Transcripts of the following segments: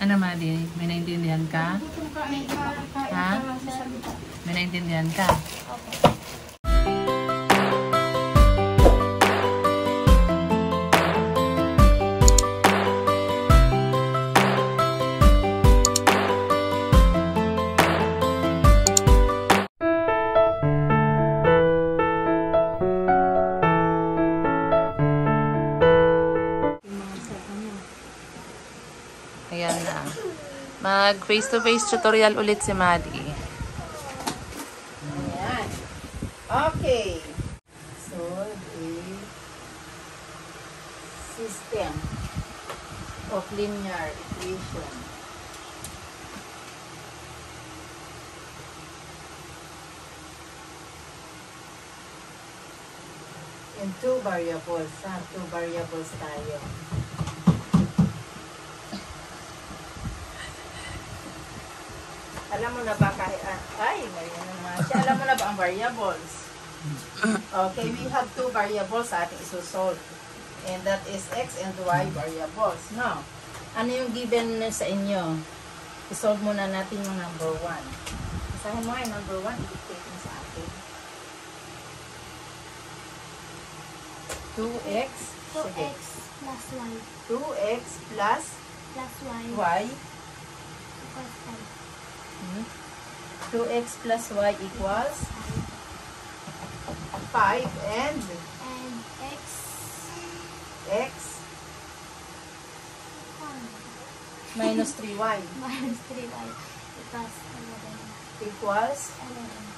Ano, Madi? May naintindihan ka? Ha? May naintindihan ka? Ayan na. Mag face-to-face tutorial ulit si Madi. Ayan. Okay. So, the system of linear equation. In two variables. Two variables tayo. Alam mo na ba kahit, alam mo na ba ang variables? Okay, we have two variables sa ating isosolve. And that is x and y variables. No? Ano yung given sa inyo? Isolve muna natin yung number 1. Basahin mo nga yung number 1, i-dictate mo sa atin. 2x plus y. 2x plus y. y. 2x plus y equals 5 and x minus 3y minus 3y equals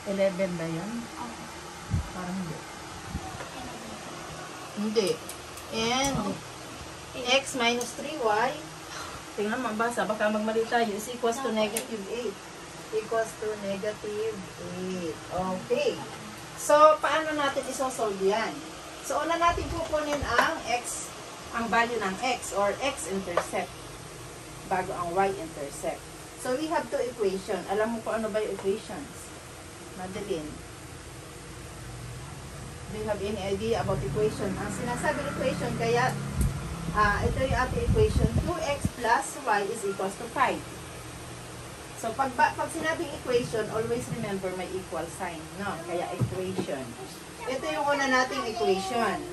11 ba yun? Okay. Parang hindi. And x minus 3y, tingnan mo, basa, baka magmali tayo, is equals to negative 8. Equals to negative 8. Okay. So, paano natin isosolve yan? So, una natin kukunin ang x, ang value ng x, or x-intercept, bago ang y-intercept. So, we have two equation. Alam mo po ano ba yung equations? Madeline. Do you have any idea about equation? Ang sinasabing equation, kaya, ito yung ating equation, 2x plus y is equals to 5. So, pag sinabing equation, always remember may equal sign, no? Kaya equation. Ito yung una nating equation.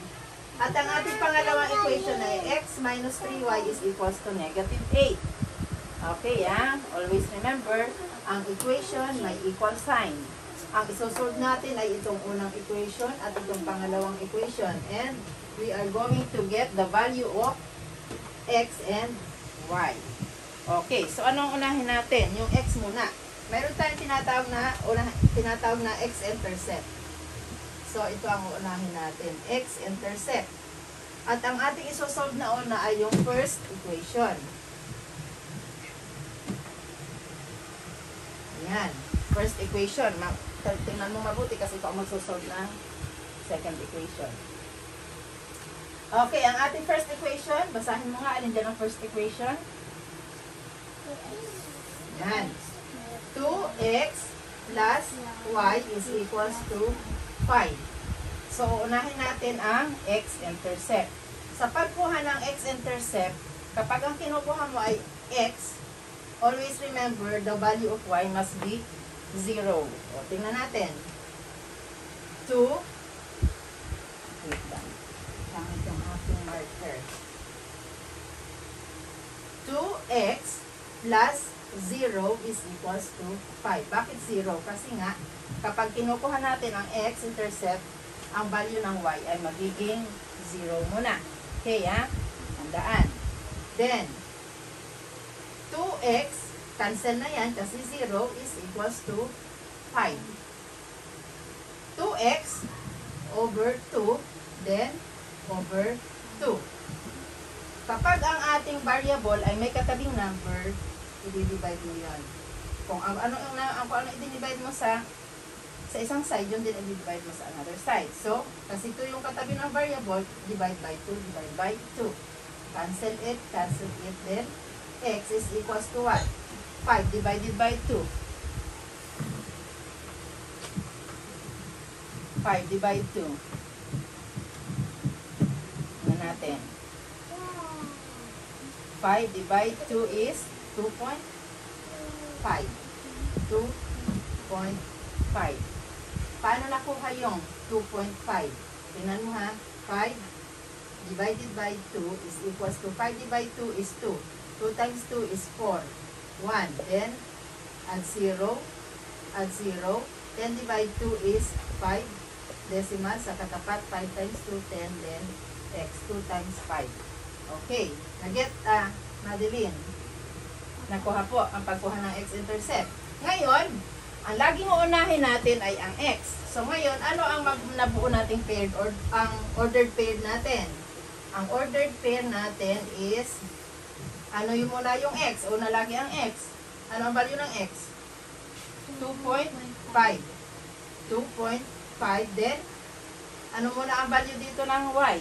At ang ating pangalawang equation ay x minus 3y is equals to negative 8. Okay, always remember, ang equation may equal sign. Ang isosolve natin ay itong unang equation at itong pangalawang equation. And we are going to get the value of x and y. Okay, so anong unahin natin? Yung x muna. Meron tayong tinatawag na x-intercept. So, ito ang unahin natin. X-intercept. At ang ating isosolve na una ay yung first equation. Ayan. First equation. Tingnan mo mabuti kasi ito ang magsosolve ng second equation. Okay, ang ating first equation, basahin mo nga, alin dyan ang first equation? Yan. 2x plus y is equals to 5. So, unahin natin ang x-intercept. Sa pagkuha ng x-intercept, kapag ang kinukuha mo ay x, always remember the value of y must be 0. O, tingnan natin. 2. Wait lang. Tangit yung aking marker. 2x plus 0 is equals to 5. Bakit 0? Kasi nga, kapag kinukuha natin ang x-intercept, ang value ng y ay magiging 0 muna. Okay, tandaan. Then, 2x, cancel na yan kasi 0 is equals to 5. 2x over 2, then over 2. Kapag ang ating variable ay may katabing number, i-divide mo yan. Kung ano i-divide mo sa isang side, yun din i-divide mo sa another side. So, kasi ito yung katabi ng variable, divide by 2, divide by 2. Cancel it, then x is equals to what? 5 divided by 2. 5 divide 2. Ano natin? 5 divide 2 is 2.5. 2.5. Paano nakuha yung 2.5? Tingnan mo ha. 5 divided by 2 is equals to 5 divided 2 is 2. 2 times 2 is 4. 1. Then, add 0. Add 0. 10 divided 2 is 5. Decimal sa katapat. 5 times 2, 10. Then, x. 2 times 5. Okay. Naget, Madeline. Nakuha po ang pagkuha ng x-intercept. Ngayon, ang laging uunahin natin ay ang x. So, ngayon, ano ang nabuo nating paired or ang ordered pair natin? Ang ordered pair natin is, ano yung muna yung x? Una lagi ang x. Ano ang value ng x? 2.5. 2.5. Then, ano muna ang value dito ng y?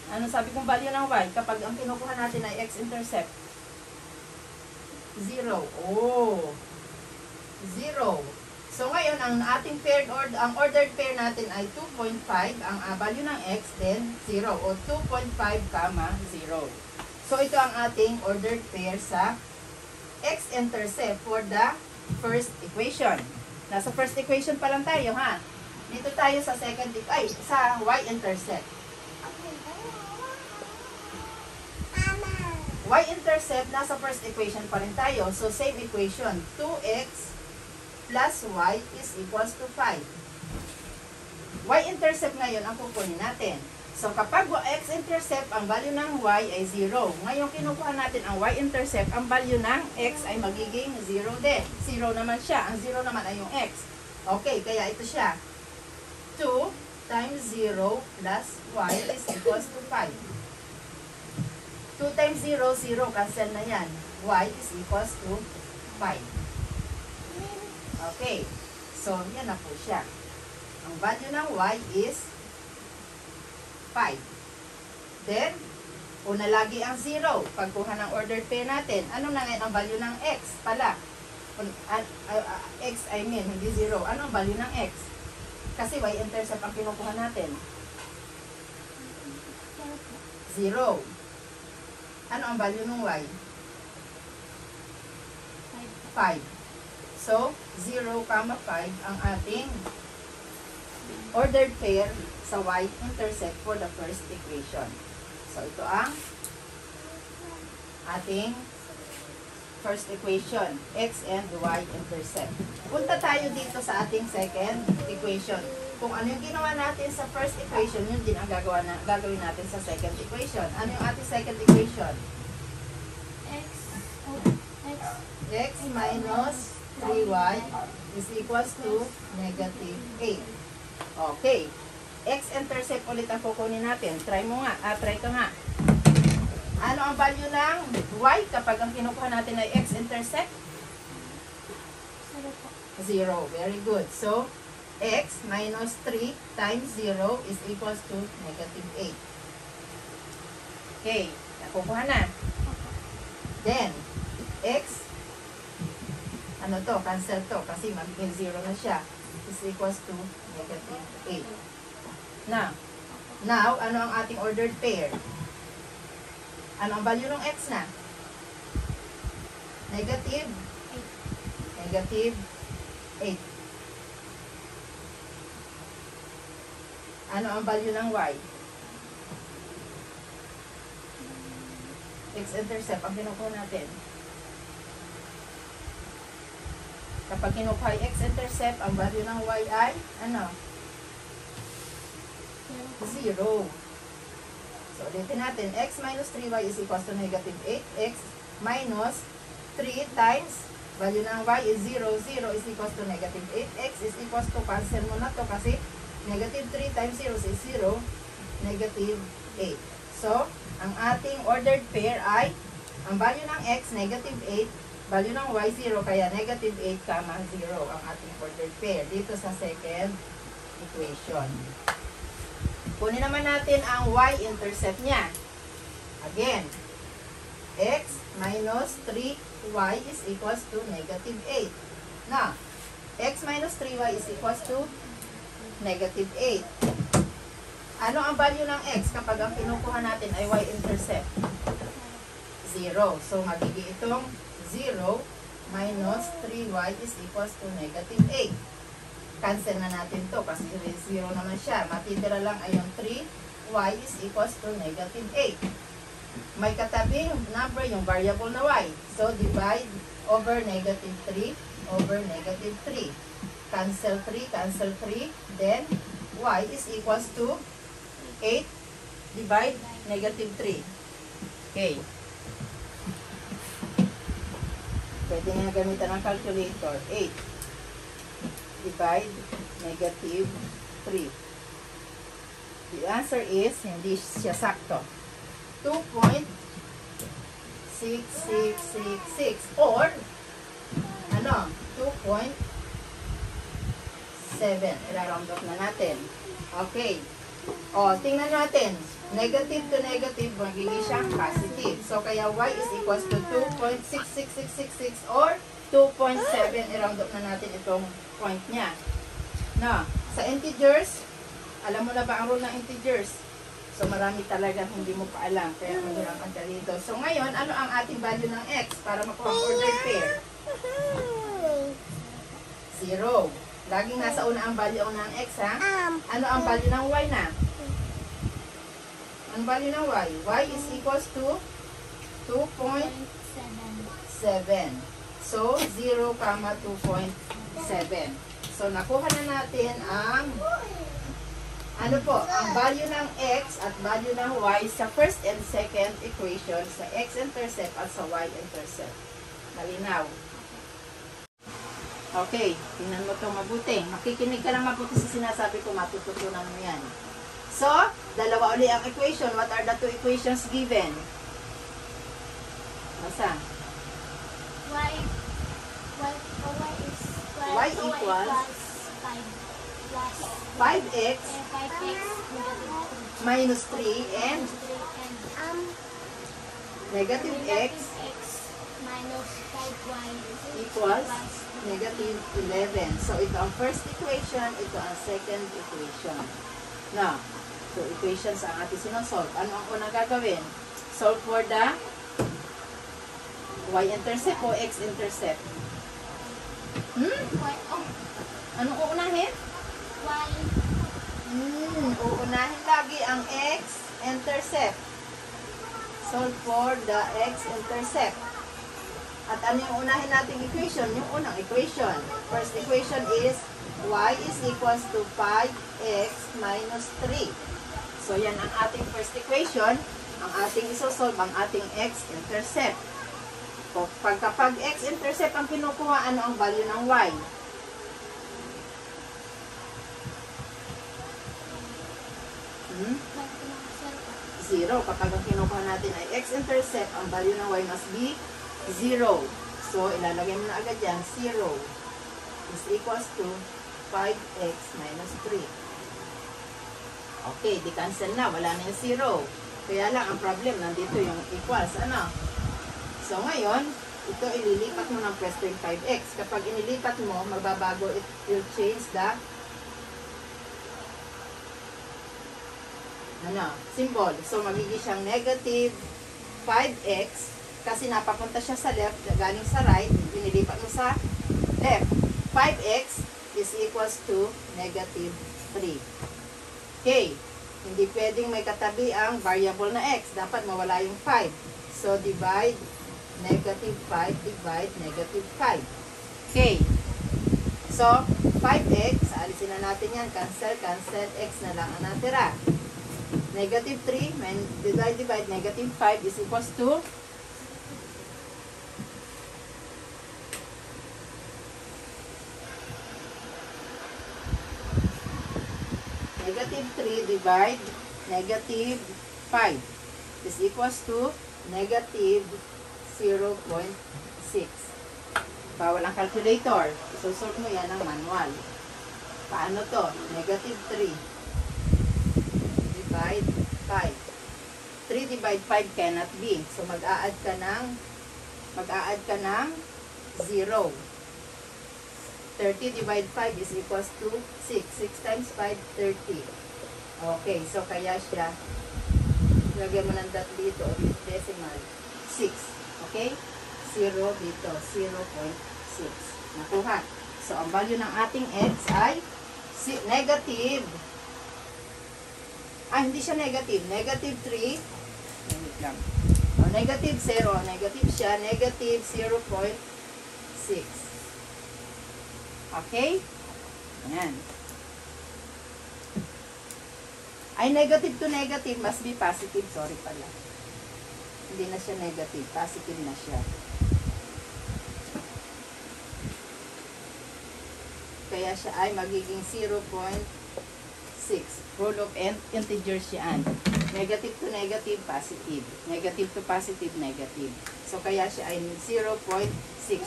Ano sabi kong value ng y? Kapag ang kinukuha natin ay x-intercept. 0. Oh. 0. So, ngayon, ang ating paired or ang ordered pair natin ay 2.5. Ang value ng x, then 0. O 2.5, 0. So, ito ang ating ordered pair sa x-intercept for the first equation. Nasa first equation pa lang tayo, ha? Dito tayo sa second, sa y-intercept. Y-intercept, nasa first equation pa rin tayo. So, same equation. 2x plus y is equals to 5. Y-intercept ngayon ang kukunin natin. So, kapag x-intercept, ang value ng y ay 0. Ngayon, kinukuha natin ang y-intercept, ang value ng x ay magiging 0 din. 0 naman siya. Ang 0 naman ay yung x. Okay, kaya ito siya. 2 times 0 plus y is equals to 5. 2 times 0, 0. Cancel na yan. Y is equals to 5. Okay. So, yan na po siya. Ang value ng y is 5. Then, una lagi ang 0. Pagkuha ng ordered pair natin. Ano na ngayon ang value ng x pala? X, I mean, hindi 0. Ano ang value ng x? Kasi y-intercept ang kinukuha natin. 0. Ano ang value ng y? 5. So, 0, 5 ang ating ordered pair sa y-intercept for the first equation. So, ito ang ating first equation, x and y-intercept. Punta tayo dito sa ating second equation. Kung ano yung ginawa natin sa first equation, yun din ang gagawin natin sa second equation. Ano yung ating second equation? X minus 3y is equals to negative 8. Okay. X-intercept ulit ang kukunin natin. Try mo nga. Try ka nga. Ano ang value ng y kapag ang kinukuha natin ay x-intercept? 0. Very good. So, x minus 3 times 0 is equals to negative 8. Okay. Nakukuha na. Then, x, ano to? Cancel to. Kasi magiging 0 na siya. Is equals to negative 8. Now, ano ang ating ordered pair? Ano ang value ng x na? Negative 8. Ano ang value ng y? X-intercept ang kinukuha natin. Kapag kinukuha ay x-intercept, ang value ng y ay, ano? 0. So, ulitin natin. X minus 3y is equals to negative 8. X minus 3 times, value ng y is 0. 0 is equals to negative 8. X is equals to, cancel mo na to kasi negative 3 times 0 is 0. Negative 8. So, ang ating ordered pair ay, ang value ng x, negative 8. Value ng y, 0. Kaya negative 8, 0 ang ating ordered pair. Dito sa second equation. Kunin naman natin ang y-intercept niya. Again, x minus 3y is equals to negative 8. Now, x minus 3y is equals to negative 8. Ano ang value ng x kapag ang kinukuha natin ay y-intercept? 0. So, magiging itong 0 minus 3y is equals to negative 8. Cancel na natin to kasi 0 naman siya. Matitira lang ay yung 3y is equals to negative 8. May katabing number yung variable na y. So, divide over negative 3 over negative 3. Cancel 3, cancel 3. Then, y is equals to 8 divide negative 3. Okay. Pwede nga gamitan ng calculator. 8 divide negative 3. The answer is, hindi siya sakto. 2.6666 or ano? 2.7. Iraround off na natin. Okay. O, tingnan natin. Negative to negative, magiging siyang positive. So, kaya y is equals to 2.66666 or 2.7. I-round up na natin itong point niya. No, sa integers, alam mo na ba ang rule ng integers? So, marami talaga hindi mo pa alam. Kaya mahirapan ka dito. So, ngayon, ano ang ating value ng x para makuha ang ordered pair? 0. Laging nasa una ang value ng x, ha? Ano ang value ng y na? Ang value ng y? Y is equals to 2.7. So, 0, 2.7. So, nakuha na natin ang ano po, ang value ng x at value ng y sa first and second equation sa x-intercept at sa y-intercept. Malinaw. Okay, tingnan mo ito mabuti. Makikinig ka lang mabuti sa sinasabi ko, matututunan mo yan. So, dalawa uli ang equation. What are the two equations given? Basta. Y equals 5x 5x minus 3 and negative x minus 5y equals negative 11. So, ito ang first equation, ito ang second equation. Now, so equations ang ating sinosolve. Ano ang unang gagawin? Solve for the y-intercept o x-intercept? Anong uunahin? y Uunahin lagi ang x-intercept. Solve for the x-intercept. At ano yung unahin nating equation? Yung unang equation. First equation is y is equals to 5x minus 3. So, yan ang ating first equation. Ang ating isosolve, ang ating x-intercept. Kapag x-intercept ang kinukuha, ano ang value ng y? Zero. Kapag ang kinukuha natin ay x-intercept, ang value ng y must be 0. So, ilalagay mo na agad yan, 0 is equals to 5x minus 3. Okay, di cancel na. Wala na yung 0. Kaya lang, ang problem, nandito yung equals. Ano? So, ngayon, ito ililipat mo ng pwesto yung 5x. Kapag inilipat mo, magbabago, it will change the symbol. So, magiging siyang negative 5x kasi napapunta siya sa left, galing sa right, inilipat mo sa left. 5x is equals to negative 3. Okay. Hindi pwedeng may katabi ang variable na x. Dapat mawala yung 5. So, divide negative 5 divide negative 5. Okay. So, 5x, alisin na natin yan. Cancel, cancel. X na lang ang natira. Negative 3 divide negative 5 is equals to negative 3 divide negative 5 is equals to negative 0.6. Bawal ang calculator. Isusort mo yan ng manual. Paano to? Negative 3 divide 5. 3 divide 5 cannot be. So, mag-a-add ka ng 0. 30 divide 5 is equals to 6. 6 times 5, 30. Okay, so kaya siya, lagyan mo ng dot dito, decimal, 6. Okay? 0 dito, 0.6. Nakuha. So, ang value ng ating x ay negative. Hindi siya negative. Negative 3. Wait lang. Negative 0. Negative siya. Negative 0.6. Okay? Ayan. Ay, negative to negative must be positive. Sorry pala. Hindi na siya negative. Positive na siya. Kaya siya ay magiging 0.6. Rule of integers yan. Negative to negative, positive. Negative to positive, negative. So, kaya siya ay 0.6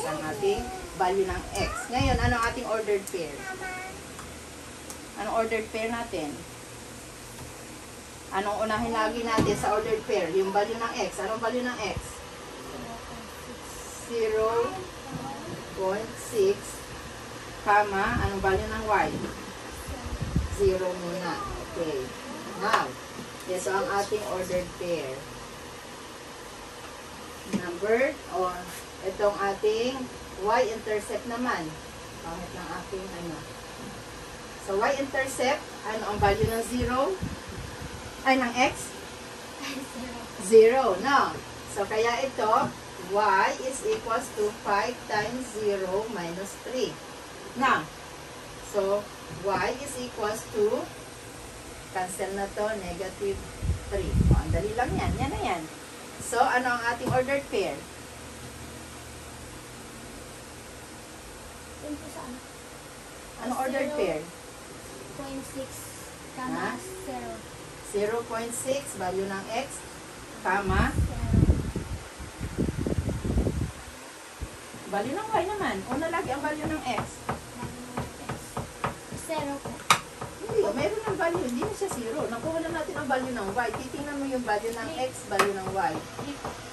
ang ating value ng x. Ngayon, ano ang ating ordered pair? Anong ordered pair natin? Anong unahin lagi natin sa ordered pair? Yung value ng x. Anong value ng x? 0.6 comma, anong value ng y? 0 muna. Okay. Now, yes, so ang ating ordered pair. Number, or itong ating y-intercept naman. Pangit ng ating ano. So, y-intercept, ano ang value ng 0? Ay, ng x? 0. No. So, kaya ito, y is equals to 5 times 0 minus 3. Now, so, y is equals to, cancel na to, negative 3. O, ang dali lang yan. Yan na yan. So, ano ang ating ordered pair? Ano ordered pair? 0.6 comma 0. 0.6, value ng x, comma, value ng y naman. Una lagi ang value ng x. 0 po. Hindi, meron ng value. Hindi na siya 0. Nakuha na natin ang value ng y. Titingnan mo yung value ng x, value ng y.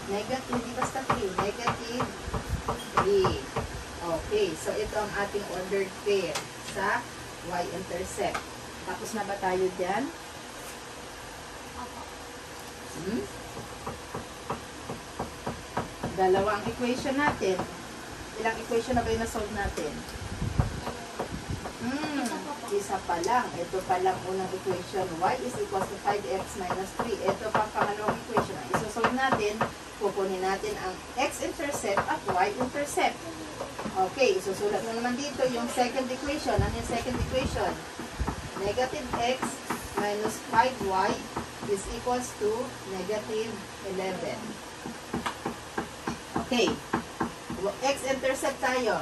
Negative, hindi basta 3. Negative 3. Okay, so ito ang ating ordered pair sa y-intercept. Tapos na ba tayo dyan? Dalawang equation natin. Ilang equation na ba yung na-solve natin? Isa pa lang. Ito pa lang unang equation. Y is equals to 5x minus 3. Ito pa ang pangalawang equation. Isosolve natin. Kukunin natin ang x-intercept at y-intercept. Okay, isusulat mo naman dito yung second equation. Ano yung second equation? Negative x minus 5y is equals to negative 11. Okay. X-intercept tayo.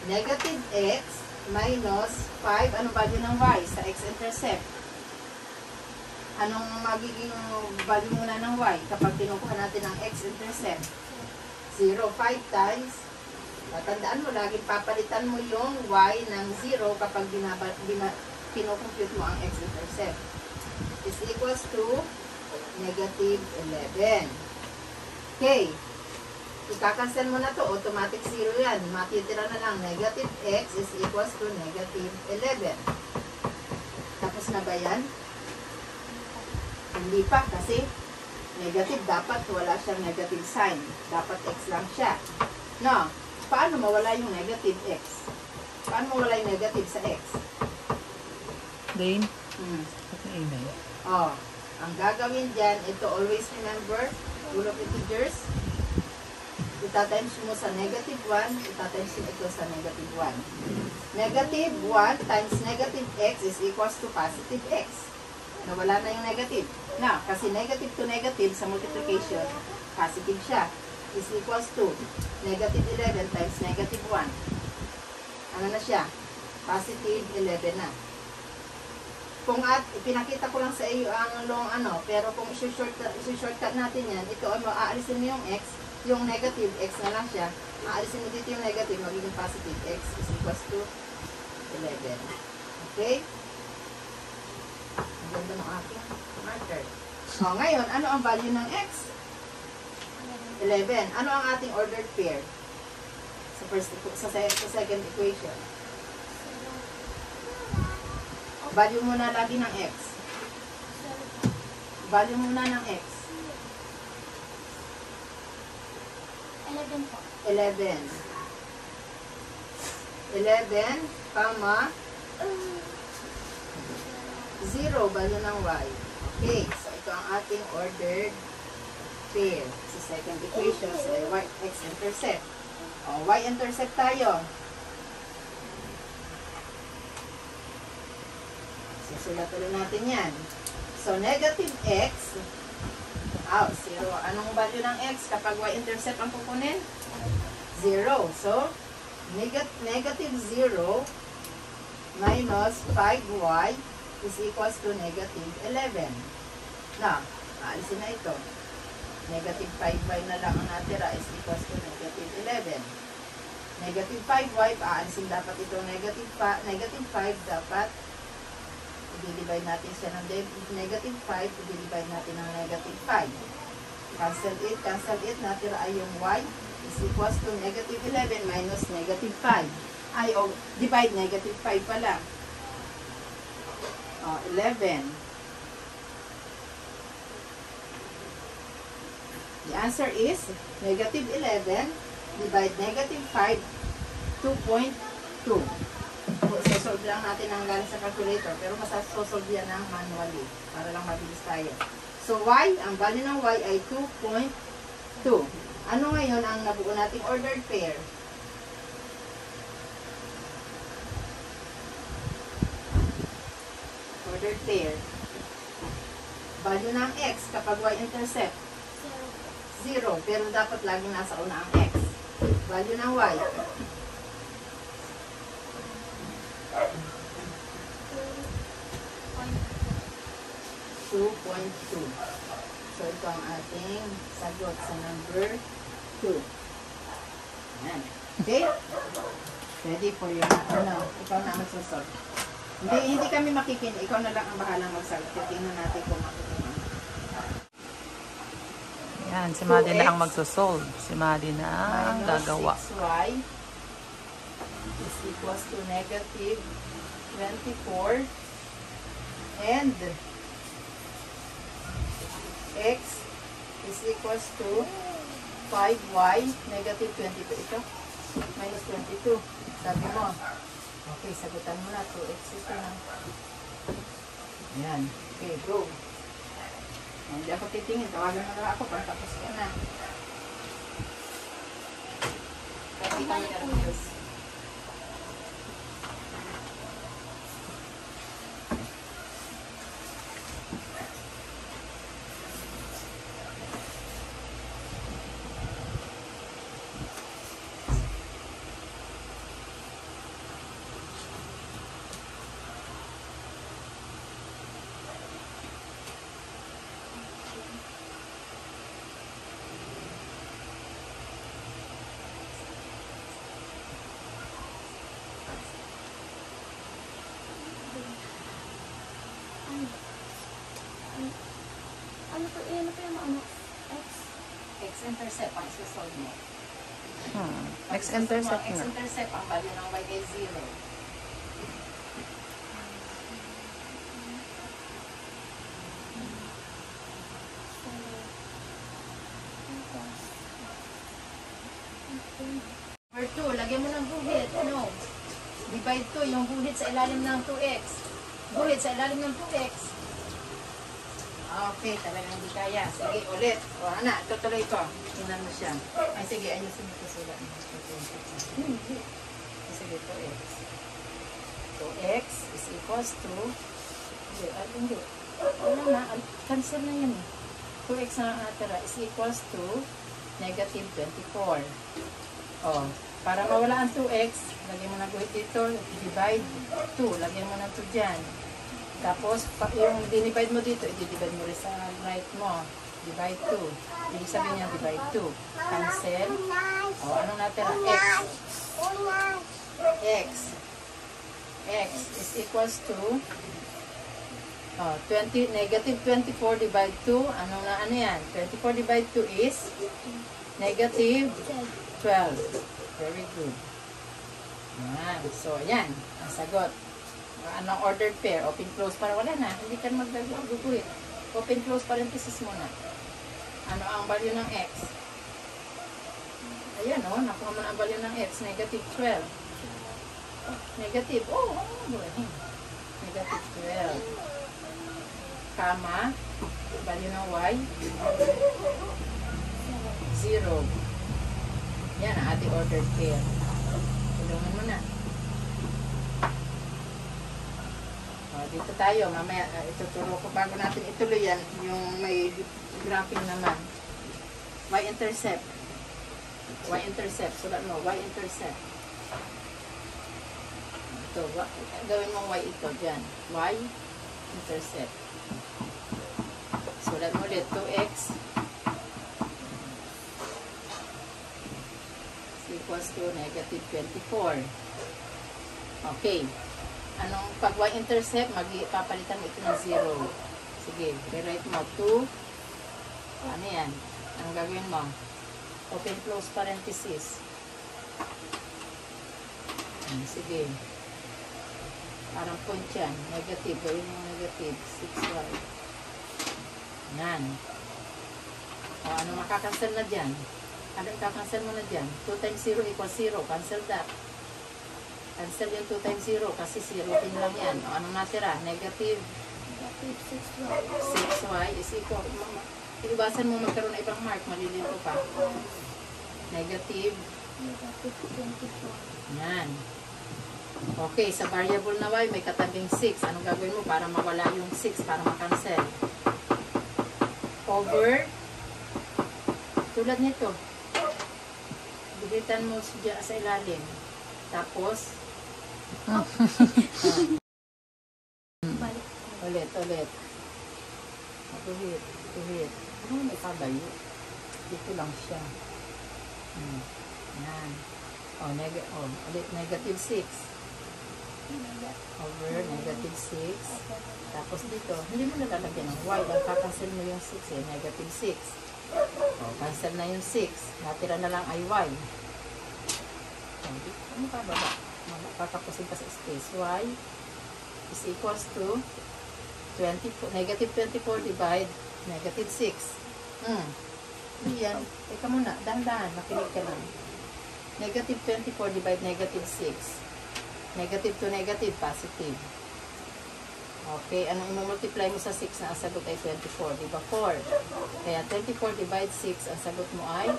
Negative x minus 5. Anong value ng y sa x-intercept? Anong magiging value muna ng y kapag kinukuha natin ang x-intercept? 0. 5 times. Tatandaan mo, laging papalitan mo yung y ng 0 kapag kinukompute mo ang x-intercept. Is equals to negative 11. Okay. Ikakancel mo na to. Automatic 0 yan. Matitira na lang. Negative x is equals to negative 11. Tapos na ba yan? Hindi pa kasi negative. Dapat wala siyang negative sign. Dapat x lang siya. No. Paano mawala yung negative x? Paano mawala yung negative sa x? Dane? Okay, na. Oh, ang gagawin dyan, ito always remember, rule of integers. Itatimes mo sa negative 1, itatimes mo ito sa negative 1. Negative 1 times negative x is equals to positive x. Nawala na yung negative. Na, kasi negative to negative sa multiplication, positive siya. Is equals to negative 11 times negative 1. Ano na siya? Positive 11 na. Kung pinakita ko lang sa iyo ang long ano, pero kung isi-shortcut natin yan, ito ano, aalisin mo yung x, yung negative x na lang siya, aalisin mo dito yung negative, magiging positive x is equals to 11. Okay? Ang ganda ng aking marker. So, ngayon, ano ang value ng x? 11. Ano ang ating ordered pair? Sa second equation. value muna lagi ng x. Value muna ng x. 11 po. 11. 11, comma, 0, value ng y. Okay, so ito ang ating ordered pair. Sa second equation, so y, x-intercept. O, y-intercept tayo. Susulat ulit natin yan. So, negative x, 0. Anong value ng x kapag y-intercept ang kukunin? 0. So, negative 0 minus 5y is equals to negative 11. Na, aalisin na ito. Negative 5y na lang ang natira is equals to negative 11. Negative 5y, aalisin dapat ito negative 5, dapat i-divide natin siya ng negative 5, i-divide natin ng negative 5. Cancel it, natira ay yung y is equals to negative 11 minus negative 5. Divide negative 5 pala. 11. The answer is negative 11 divide negative 5, 2.2. Sosolve lang natin ang galing sa calculator, pero masasolve yan ng manually para lang mabilis tayo. So, y, ang value ng y ay 2.2. Ano ngayon ang nabuo nating ordered pair? Ordered pair. Value ng x kapag y-intercept? 0. Pero dapat laging nasa una ang x. Value ng y? 2.2. So, ito ang ating sagot sa number 2. Ayan. Okay? Ready for your, ikaw na magsasolve. Hindi kami makikinig. Ikaw na lang ang bahalang magsagot. Tingnan natin kung makikinig. Yan, si Maddie na ang magsosolve. Si Maddie na ang gagawa. 6y is equals to negative 24 and x is equals to 5y negative 22. Ito, minus 22. Sabi mo. Okay, sagutan mo na. 2x ito na. Ayan. Okay, go. Hindi ako titingin. Tawagan mo na ako pag tapos ka na. Kasi kami nervous. Ano po yung ano? X? X-intercept ang isa-solve mo. X-intercept nga. X-intercept ang value ng y ay 0. Number 2, lagyan mo ng guhit. Ano? Divide 2, yung guhit sa ilalim ng 2x. Guhit sa ilalim ng 2x. Okay, talagang hindi kaya. Sige, ulit. O, ana, tutuloy ko. Tingnan mo siya. Ay, sige, ayusin mo ito sila. Sige, 2x. 2x is equals to, hindi. Ano na, cancel na yan eh. 2x na natira is equals to negative 24. O, para mawala ang 2x, lagyan mo na guhit dito, divide 2. Lagyan mo na 2 dyan. Tapos, yung dinivide mo dito, i-divide mo rin sa right mo. Divide 2. Ibig sabihin niya, divide 2. Cancel. O, anong natira? X. X. X is equals to negative 24 divide 2. Ano yan? 24 divide 2 is negative 12. Very good. Yan. So, yan. Ang sagot. Anong ordered pair? Open, close para wala na. Hindi ka magguguhit. Open, close parenthesis muna. Ano ang value ng x? Ayan o, nakuha mo na ang value ng x. Negative 12. Negative. Oh, negative 12. Kama. Value ng y. 0. Yan ang ating ordered pair. Tulungan mo na. Dito tayo, mamaya ituturo ko bago natin ituloy yan, yung may graphing naman. Y-intercept. Y-intercept. Sulat mo, Y-intercept. Ito, gawin mong Y ito, dyan. Y-intercept. Sulat mo ulit, 2x equals to negative 24. Okay. Anong pag y-intercept, papalitan mo ito ng 0. Sige, rewrite mo 2. Ano yan? Anong gagawin mo? Open, close parenthesis. Sige. Parang point yan. Negative. Gawin mo negative. 6y. Yan. O, ano makakancel na dyan? Ano ikakancel mo na dyan? 2 times 0 equals 0. Cancel that. Cancel yung 2 times 0 kasi 0 din lang yan. O, anong natira? Negative 6y is equal. Iwasan mo magkaroon ng ibang mark. Malilito pa. Negative 24. yan. Okay, sa variable na y, may katabing 6. Anong gagawin mo para mawala yung 6 para makancel? Over. Tulad nito. Bigitan mo siya sa ilalim. Tapos, ulit. Tuhit. Ano may kabayo? Dito lang siya. Yan. Ulit, negative 6. Over, negative 6. Tapos dito, hindi mo nalalagyan ng y. Lang kakancel mo yung 6 eh. Negative 6. Cancel na yung 6. Natira na lang ay y. Ano pa baba? Kakapusin pa sa space. Y is equals to negative 24 divide negative 6. Yan. Teka muna. Dahan-dahan. Makinig ka lang. Negative 24 divide negative 6. Negative to negative, positive. Okay. Anong i-multiply mo sa 6 na ang sagot ay 24? Diba 4? Kaya 24 divide 6, ang sagot mo ay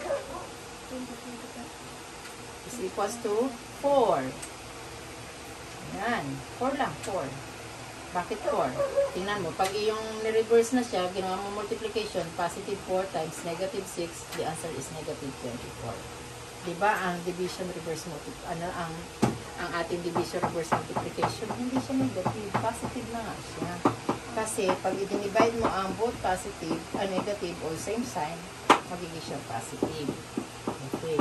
is equals to 4. Yan. 4 lang. 4. Bakit 4? Tingnan mo. Pag iyong ni-reverse na siya, ginawa mo multiplication, positive 4 times negative 6, the answer is negative 24. Diba ang division reverse multiplication, ang ating division reverse multiplication, hindi siya negative. Positive na nga siya. Kasi pag i-divide mo ang both positive and negative or same sign, magiging siya positive. Okay.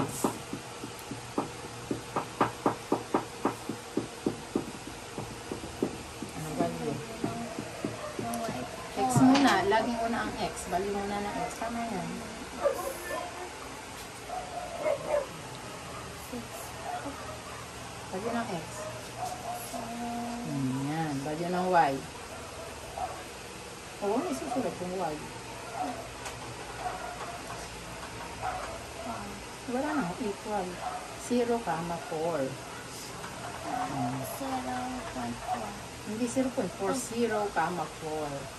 Laging una ang x. Bali muna ng x. Tama yan. 6. Bali ng x. Yan. Bali ng y. Oo, isusulat yung y. Wala na. Equal. 0, 4. 0.4. Hindi 0.4. 0, 4.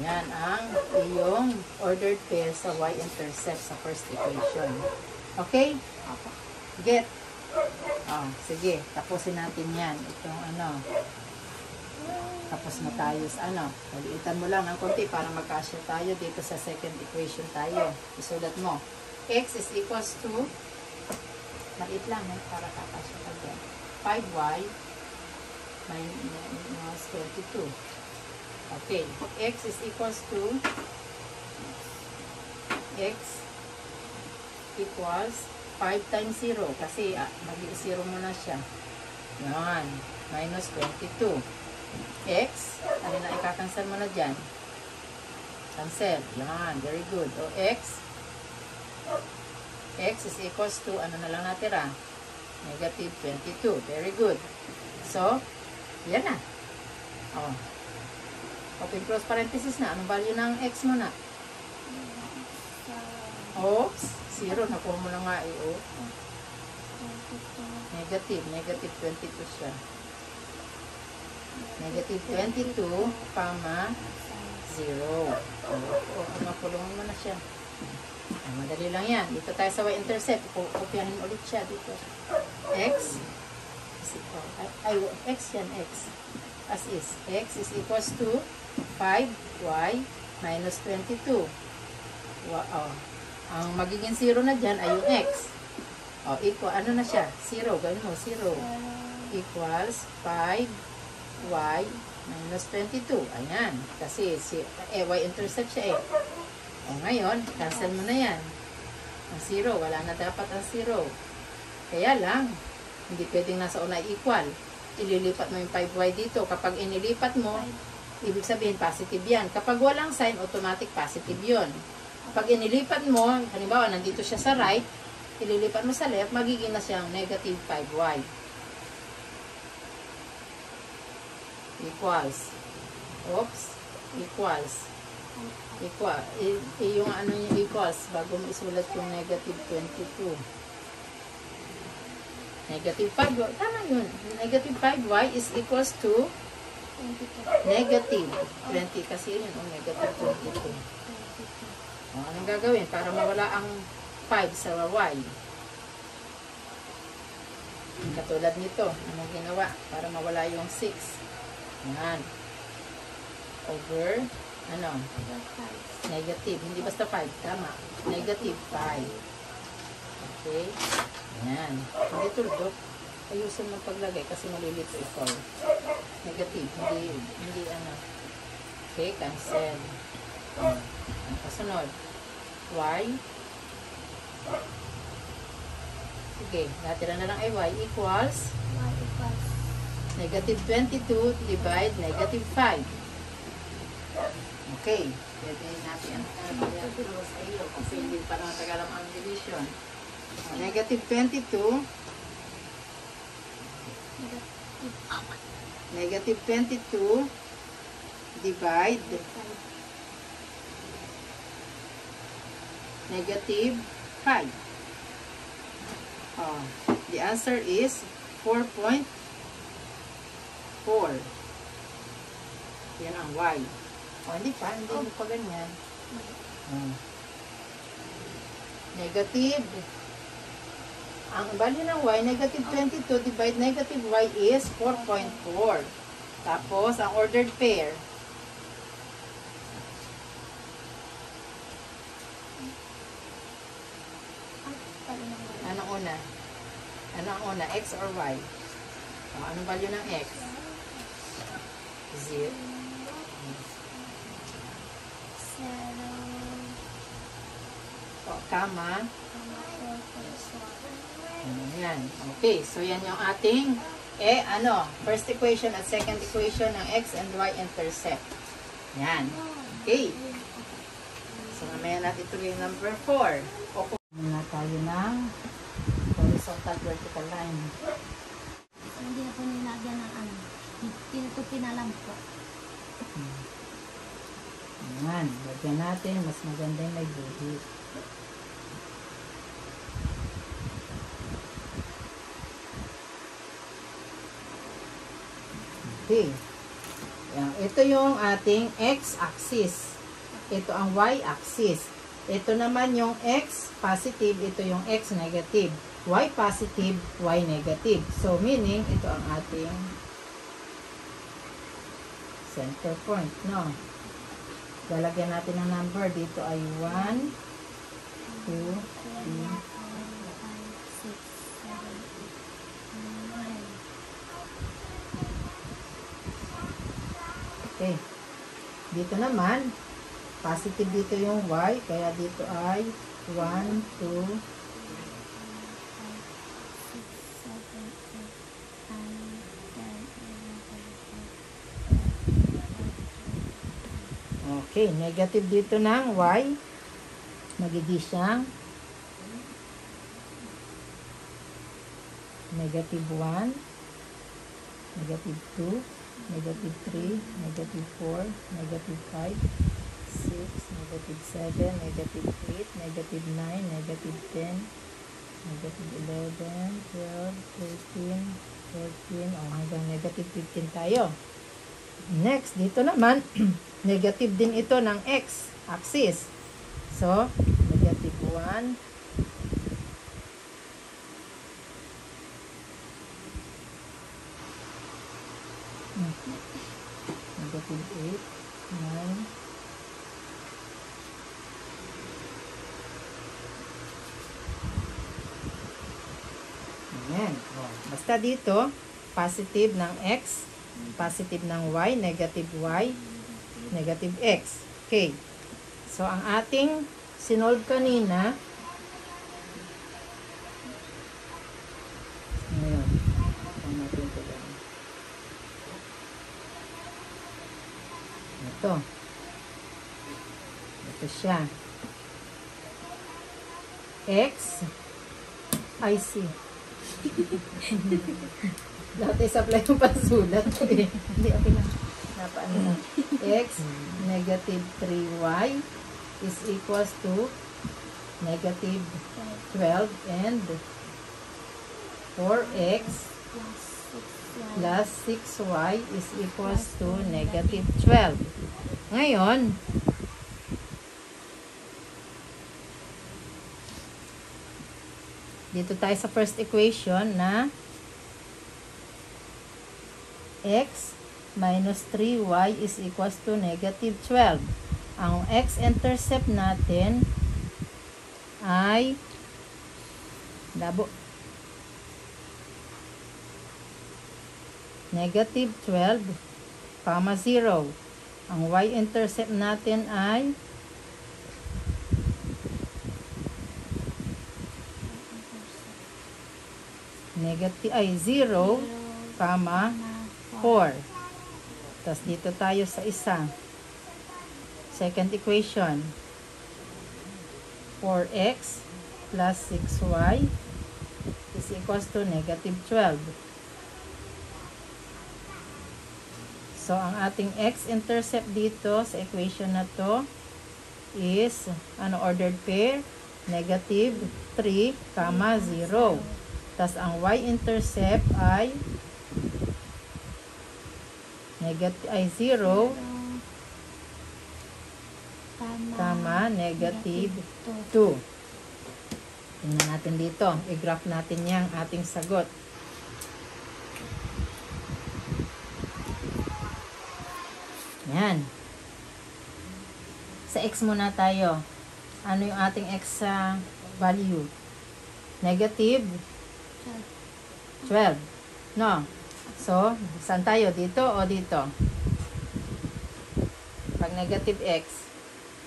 Yan ang iyong ordered pair sa y-intercept sa first equation. Okay? Get. Sige. Tapusin natin yan. Itong tapos na tayo sa Maliitan mo lang ng konti para magkasya tayo dito sa second equation tayo. Isulat mo. X is equals to, maliit lang para kakasya ka dyan. 5y minus 22. Okay, x is equals to x equals 5 times 0 kasi mag-0 mo na siya. Yan, minus 22. X, ano na ikakancel mo na dyan? Cancel. Yan, very good. O x is equals to, ano na lang natira? Negative 22. Very good. So, yan na. Oh. Open close parenthesis na. Anong value ng x mo na? Oops. 0. Nakuha mo na nga eh. Oh. Negative 22 siya. Negative 22, comma, 0. O, makulungan mo na siya. Ay, madali lang yan. Dito tayo sa y-intercept. Kopyahin ulit siya dito. X is equal, x yan, x. As is, x is equals to 5y minus 22. Ang magiging 0 na dyan ay yung x. Equal, ano na siya? 0, gawin mo, 0. Equals 5y minus 22. Ayan. Kasi y-intercept siya eh. Ngayon, cancel mo na yan. Ang 0, wala na dapat ang 0. Kaya lang, hindi pwedeng nasa una equal. Ililipat mo yung 5y dito. Kapag inilipat mo, ibig sabihin positive yan. Kapag walang sign, automatic positive yun. Kapag inilipat mo, halimbawa, nandito siya sa right, ililipat mo sa left, magiging na siyang negative 5y. Equals. Oops. Equals. Equal. Yung ano yung equals, bago mo isulat yung negative 22. Negative 5y. Tama yun. Negative 5y is equals to 22. negative 20. Kasi yun, negative 22. Anong gagawin? Para mawala ang 5 sa y. Katulad nito, anong ginawa? Para mawala yung 6. Yan. Over, ano? Negative. Hindi basta 5. Tama. Negative 5. Okay. Yan. Hindi tuldok. Ayusin mo paglagay kasi malilito ito. Negative. Hindi ano. Okay, cancel. Ang kasunod. Y. Sige, natira na lang ay y equals Y equals negative 22 divide negative 5. Okay. Pwede natin ang sa iyo kasi hindi pa naman tagalam ang division. Negative 22 negative 22 divide negative 5. The answer is 4.4. Yan ang y. Hindi mo pa ganyan. Negative. Ang value ng y, negative 22 divide negative y is 4.4. Tapos, ang ordered pair, anong una? Ano ang una? X or y? Anong value ng x? 0. 0, Kama. 4, Yan. Okay. So, yan yung ating first equation at second equation ng x and y intercept. Yan. Okay. So, mamaya natin ituloy yung number 4. Muna tayo ng horizontal vertical line. hindi na po nilagyan ng ano. Ito pinalam po. Yan. Lagyan natin. Mas maganda yung may buhit. Okay. Yan. Ito yung ating x-axis. Ito ang y-axis. Ito naman yung x positive, ito yung x negative. Y positive, y negative. So, meaning, ito ang ating center point, no? Lalagyan natin ng number. Dito ay 1, 2, 3. Okay. Dito naman, positive dito yung y, kaya dito ay 1, 2, 5, 6, 7, 8, 9, 10, 11, 12, 13. okay, negative dito ng y, magiging siyang negative 1, negative 2, negative 3, negative 4, negative 5, 6, negative 7, negative 8, negative 9, negative 10, negative 11, 12, 13, 14, o hanggang negative 15 tayo. Next, dito naman, negative din ito ng x axis. So, negative 1, negative 8, 9, ayan. O, basta dito, positive ng x, positive ng y, negative x. Okay. So, ang ating sinolve kanina, ngayon, ito natin ito lang. Ito. Ito siya. X, I see. Lahat ay supply yung pasulat. Hindi, okay lang. Napaan na. X, negative 3y is equals to negative 12 and 4x Plus 6 y. plus 6y is equals to negative 12. Ngayon, dito tayo sa first equation na x minus 3y is equals to negative 12. Ang x-intercept natin ay negative 12, 0. Ang y-intercept natin ay negative 0, 4. Tapos dito tayo sa isa. Second equation. 4x plus 6y is equals to negative 12. So, ang ating x-intercept dito sa equation na to is, ordered pair? Negative 3, 0. Tapos, ang y-intercept ay negative 0, negative 2. Tingnan natin dito. I-graph natin yung ating sagot. Yan. Sa x muna tayo. Ano yung ating x value? Negative 12. No? So, saan tayo? Dito o dito? Pag negative x,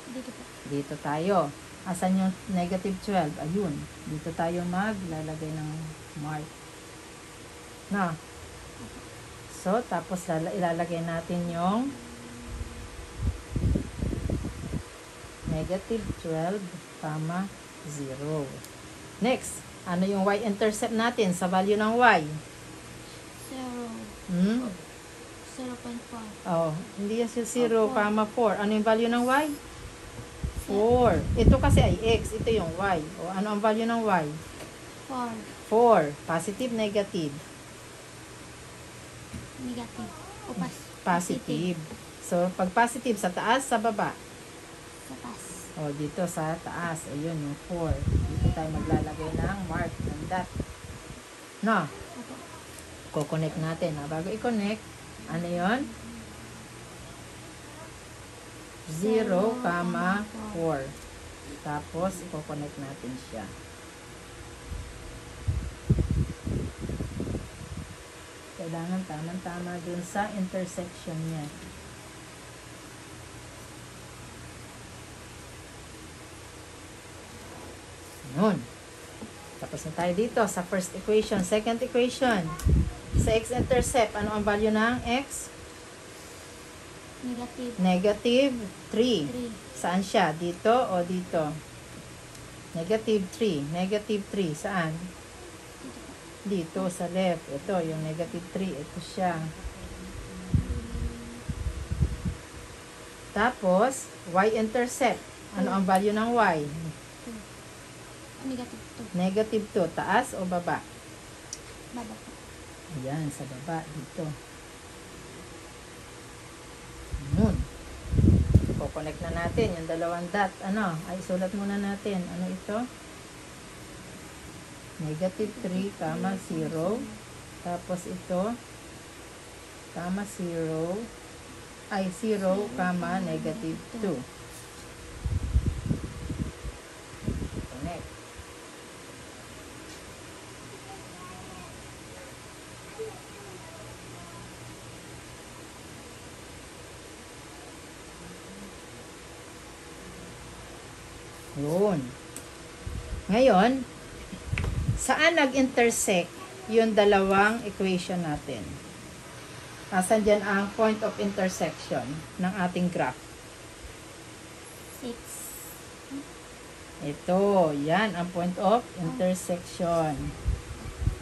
Dito po. dito tayo. Asan yung negative 12? Ayun. Dito tayo maglalagay ng mark. No? So, tapos ilalagay natin yung negative 12, 0. Next, ano yung y-intercept natin sa value ng y? 0. 0.4. Oh, hindi yan si 0, 4. Ano yung value ng y? 4. Ito kasi ay x, ito yung y. O, ano ang value ng y? 4. 4. Positive, negative? Negative. O Positive. So, pag positive, sa taas, sa baba? Sa taas. O, dito sa taas. Ayun, yung 4. Dito tayo maglalagay ng mark ng dot. No? Opo. Ko-connect natin. Bago i-connect, ano yun? 0, 4. Tapos, i-connect natin siya. Kailangan tama-tama dun sa intersection niya. Yun. Tapos na tayo dito sa first equation. Second equation. Sa x-intercept, ano ang value ng x? Negative. Negative 3. 3. Saan siya? Dito o dito? Negative 3. Negative 3. Saan? Dito po. Dito sa left. Ito, yung negative 3. Ito siya. Tapos, y-intercept. Ano ang value ng y? Negative 2. Negative 2. Taas o baba? Baba po. Ayan, sa baba. Dito. Yun. Connect na natin yung dalawang dot. Ano? Ay, sulat muna natin. Ano ito? Negative 3, 0. Tapos ito, 0. Ay, 0, negative 2. Connect. Yun. Ngayon, saan nag-intersect yung dalawang equation natin? Asan dyan ang point of intersection ng ating graph? 6. Ito, yan ang point of intersection.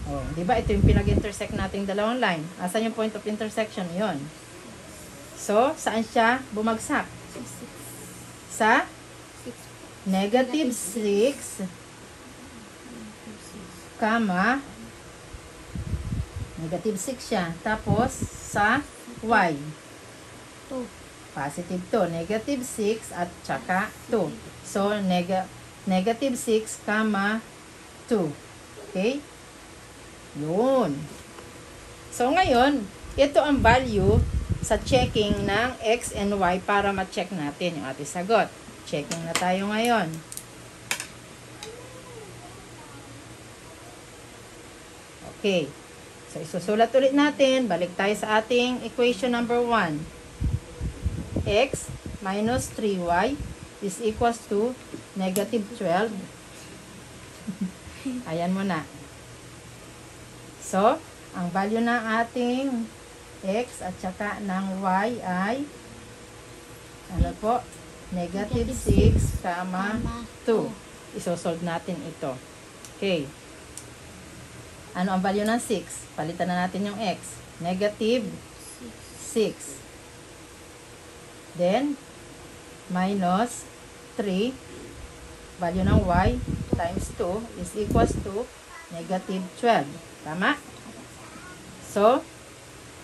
Oh, di ba ito yung pinag-intersect nating dalawang line? Asan yung point of intersection? Yon. So, saan siya bumagsak? 6. Sa 6. negative 6, negative 6 siya. Tapos, sa y, 2. positive 2. Negative 6 at saka 2. So, negative 6, 2. Okay? Yun. So, ngayon, ito ang value sa checking ng x and y para ma-check natin yung ating sagot. Checking na tayo ngayon. Okay. So, isusulat ulit natin. Balik tayo sa ating equation number 1. X minus 3y is equals to negative 12. Ayan mo na. So, ang value ng ating x at saka ng y ay ano po? Negative 6, 2. Isosolve natin ito. Okay. Ano ang value ng 6? Palitan na natin yung x. Negative 6. Then, minus 3. Value ng y times 2 is equals to negative 12. Tama? So,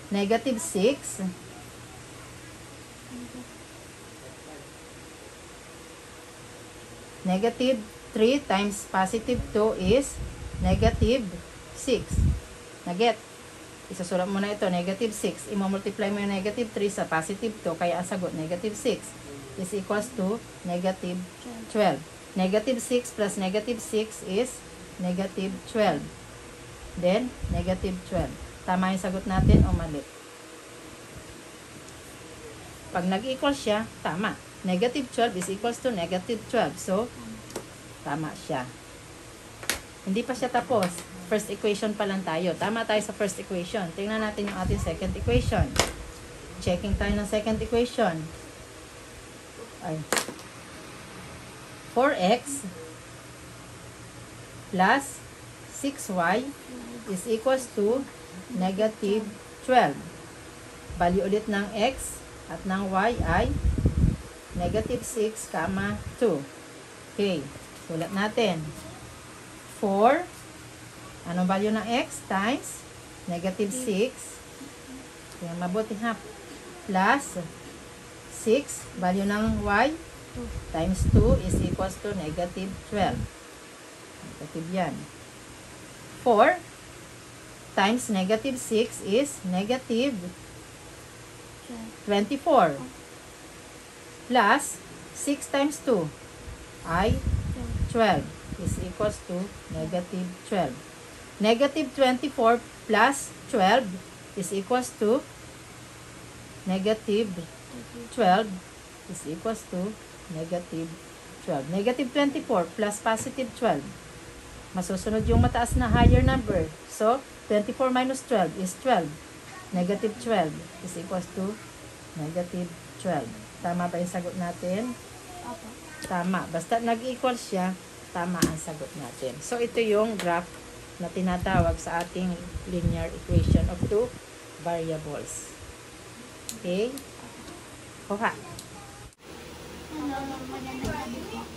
negative 6 negative 3 times positive 2 is negative 6. Naget? Isusulat mo na ito, negative 6. I-multiply mo yung negative 3 sa positive 2, kaya ang sagot, negative 6 is equals to negative 12. Negative 6 plus negative 6 is negative 12. Then, negative 12. Tama yung sagot natin o mali? Pag nag-equal siya, tama. Negative 12 is equals to negative 12. So, tama siya. Hindi pa siya tapos. First equation pa lang tayo. Tama tayo sa first equation. Tingnan natin yung ating second equation. Checking tayo ng second equation. Ay. 4x plus 6y is equals to negative 12. Value ulit ng x at ng y ay negative 6, 2. Okay. Sulat natin. 4. Anong value ng x? Times negative 6. Kaya mabuti ha. Plus 6. Value ng y times 2 is equals to negative 12. Negative yan. 4 times negative 6 is negative 24. Plus 6 times 2 ay 12 is equals to negative 12. Negative 24 plus 12 is equals to negative 12 is equals to negative 12. Negative 24 plus positive 12. Masusunod yung mataas na higher number. So, 24 minus 12 is 12. Negative 12 is equals to negative 12. Tama ba yung sagot natin? Opo. Tama. Basta nag-equal siya, tama ang sagot natin. So, ito yung graph na tinatawag sa ating linear equation of two variables. Okay? Kuha.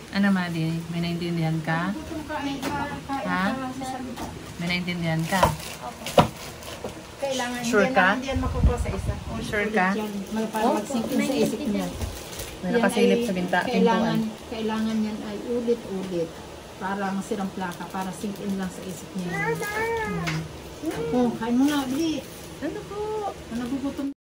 Ano, Madi? May naintindihan ka? Ha? May naintindihan ka? Kailangan Sure hindi ka? yan, hindi yan makukuha sa isa. Sure ka? Para mag-sink in sa isip niya. May nakasilip sa Kailangan, pintuan. kailangan yan ay ulit-ulit. Parang sirang plaka, para sink in lang sa isip niya. Oh, kain mo na, bili. Ano po? Nagugutom